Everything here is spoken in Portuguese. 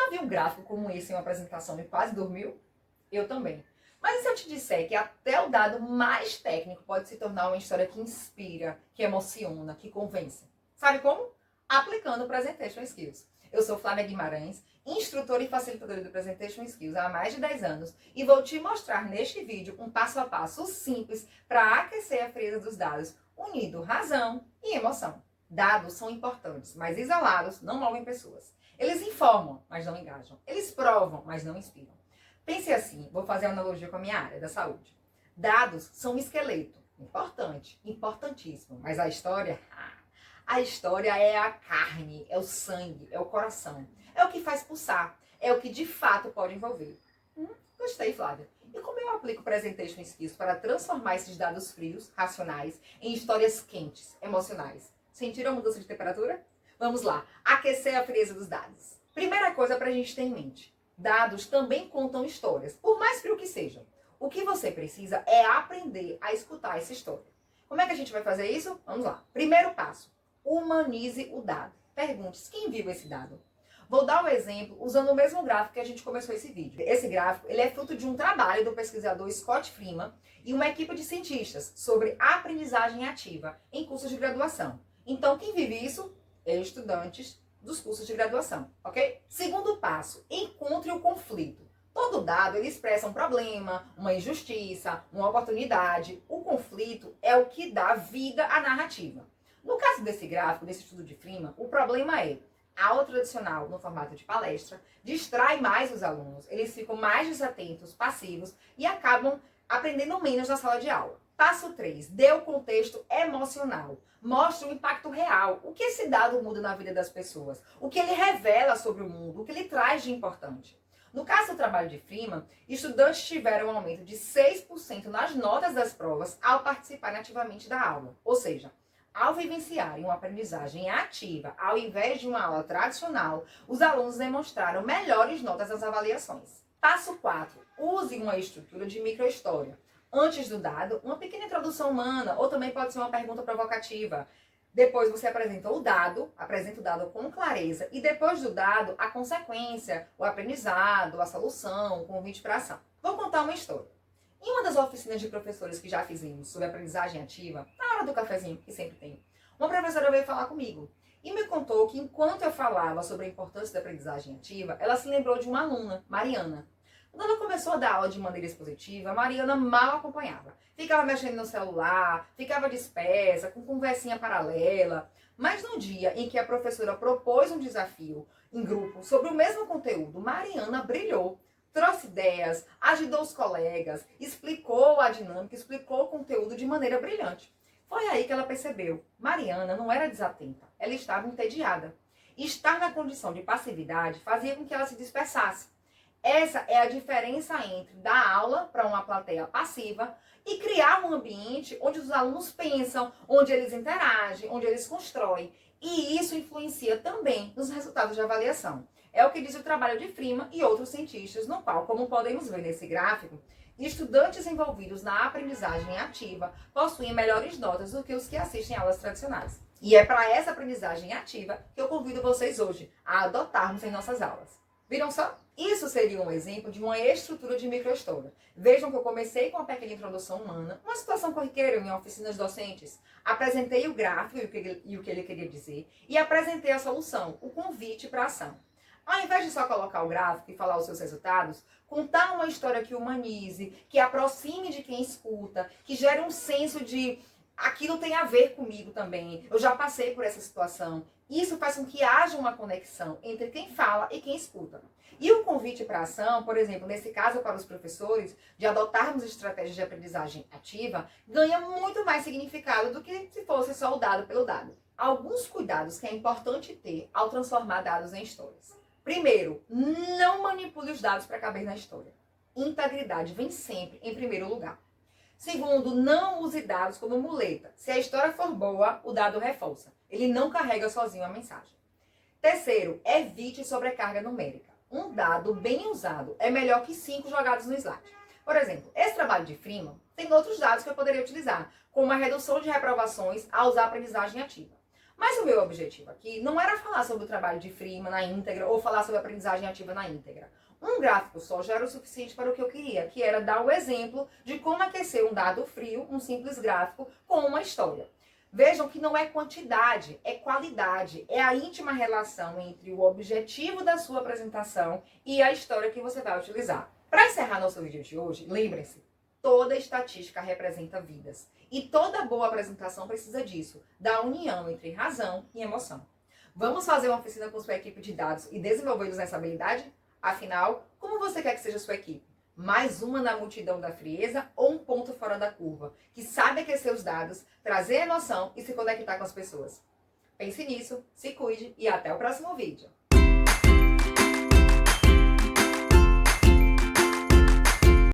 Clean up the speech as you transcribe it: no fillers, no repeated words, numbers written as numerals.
Já viu um gráfico como esse em uma apresentação e quase dormiu? Eu também. Mas e se eu te disser que até o dado mais técnico pode se tornar uma história que inspira, que emociona, que convence? Sabe como? Aplicando o Presentation Skills. Eu sou Flávia Guimarães, instrutora e facilitadora do Presentation Skills há mais de 10 anos e vou te mostrar neste vídeo um passo a passo simples para aquecer a frieza dos dados, unindo razão e emoção. Dados são importantes, mas isolados não movem pessoas. Eles informam, mas não engajam. Eles provam, mas não inspiram. Pense assim, vou fazer uma analogia com a minha área da saúde. Dados são um esqueleto, importante, importantíssimo, mas a história é a carne, é o sangue, é o coração, é o que faz pulsar, é o que de fato pode envolver. Gostei, Flávia. E como eu aplico Presentation Skills para transformar esses dados frios, racionais, em histórias quentes, emocionais? Sentiram a mudança de temperatura? Vamos lá, aquecer a frieza dos dados. Primeira coisa para a gente ter em mente. Dados também contam histórias, por mais frio que sejam. O que você precisa é aprender a escutar essa história. Como é que a gente vai fazer isso? Vamos lá. Primeiro passo, humanize o dado. Pergunte-se, quem viu esse dado? Vou dar um exemplo usando o mesmo gráfico que a gente começou esse vídeo. Esse gráfico ele é fruto de um trabalho do pesquisador Scott Freeman e uma equipe de cientistas sobre aprendizagem ativa em cursos de graduação. Então, quem vive isso? Estudantes dos cursos de graduação, ok? Segundo passo, encontre o conflito. Todo dado ele expressa um problema, uma injustiça, uma oportunidade. O conflito é o que dá vida à narrativa. No caso desse gráfico, desse estudo de Freeman, o problema é a aula tradicional no formato de palestra distrai mais os alunos, eles ficam mais desatentos, passivos e acabam aprendendo menos na sala de aula. Passo 3, dê o contexto emocional. Mostre o impacto real, o que esse dado muda na vida das pessoas, o que ele revela sobre o mundo, o que ele traz de importante. No caso do trabalho de Freeman, estudantes tiveram um aumento de 6% nas notas das provas ao participarem ativamente da aula. Ou seja, ao vivenciarem uma aprendizagem ativa, ao invés de uma aula tradicional, os alunos demonstraram melhores notas nas avaliações. Passo 4. Use uma estrutura de microhistória. Antes do dado, uma pequena introdução humana, ou também pode ser uma pergunta provocativa. Depois você apresenta o dado com clareza, e depois do dado, a consequência, o aprendizado, a solução, o convite para ação. Vou contar uma história. Em uma das oficinas de professores que já fizemos sobre aprendizagem ativa, na hora do cafezinho, que sempre tem, uma professora veio falar comigo e me contou que enquanto eu falava sobre a importância da aprendizagem ativa, ela se lembrou de uma aluna, Mariana. Quando ela começou a dar aula de maneira expositiva, a Mariana mal acompanhava. Ficava mexendo no celular, ficava dispersa, com conversinha paralela. Mas no dia em que a professora propôs um desafio em grupo sobre o mesmo conteúdo, Mariana brilhou. Trouxe ideias, ajudou os colegas, explicou a dinâmica, explicou o conteúdo de maneira brilhante. Foi aí que ela percebeu, Mariana não era desatenta, ela estava entediada. E estar na condição de passividade fazia com que ela se dispersasse. Essa é a diferença entre dar aula para uma plateia passiva e criar um ambiente onde os alunos pensam, onde eles interagem, onde eles constroem. E isso influencia também nos resultados de avaliação. É o que diz o trabalho de Freeman e outros cientistas, no qual, como podemos ver nesse gráfico, estudantes envolvidos na aprendizagem ativa possuem melhores notas do que os que assistem aulas tradicionais. E é para essa aprendizagem ativa que eu convido vocês hoje a adotarmos em nossas aulas. Viram só? Isso seria um exemplo de uma estrutura de microhistória. Vejam que eu comecei com uma pequena introdução humana, uma situação corriqueira em oficinas docentes. Apresentei o gráfico e o que ele queria dizer e apresentei a solução, o convite para a ação. Ao invés de só colocar o gráfico e falar os seus resultados, contar uma história que humanize, que aproxime de quem escuta, que gere um senso de aquilo tem a ver comigo também, eu já passei por essa situação. Isso faz com que haja uma conexão entre quem fala e quem escuta. E o convite para a ação, por exemplo, nesse caso para os professores, de adotarmos estratégias de aprendizagem ativa, ganha muito mais significado do que se fosse só o dado pelo dado. Alguns cuidados que é importante ter ao transformar dados em histórias. Primeiro, não manipule os dados para caber na história. Integridade vem sempre em primeiro lugar. Segundo, não use dados como muleta. Se a história for boa, o dado reforça. Ele não carrega sozinho a mensagem. Terceiro, evite sobrecarga numérica. Um dado bem usado é melhor que 5 jogados no slide. Por exemplo, esse trabalho de Freeman tem outros dados que eu poderia utilizar, como a redução de reprovações ao usar a aprendizagem ativa. Mas o meu objetivo aqui não era falar sobre o trabalho de Freeman na íntegra ou falar sobre a aprendizagem ativa na íntegra. Um gráfico só já era o suficiente para o que eu queria, que era dar o exemplo de como aquecer um dado frio, um simples gráfico, com uma história. Vejam que não é quantidade, é qualidade, é a íntima relação entre o objetivo da sua apresentação e a história que você vai utilizar. Para encerrar nosso vídeo de hoje, lembrem-se, toda estatística representa vidas. E toda boa apresentação precisa disso, da união entre razão e emoção. Vamos fazer uma oficina com sua equipe de dados e desenvolvê-los nessa habilidade? Afinal, como você quer que seja sua equipe? Mais uma na multidão da frieza ou um ponto fora da curva, que sabe aquecer os dados, trazer emoção e se conectar com as pessoas? Pense nisso, se cuide e até o próximo vídeo.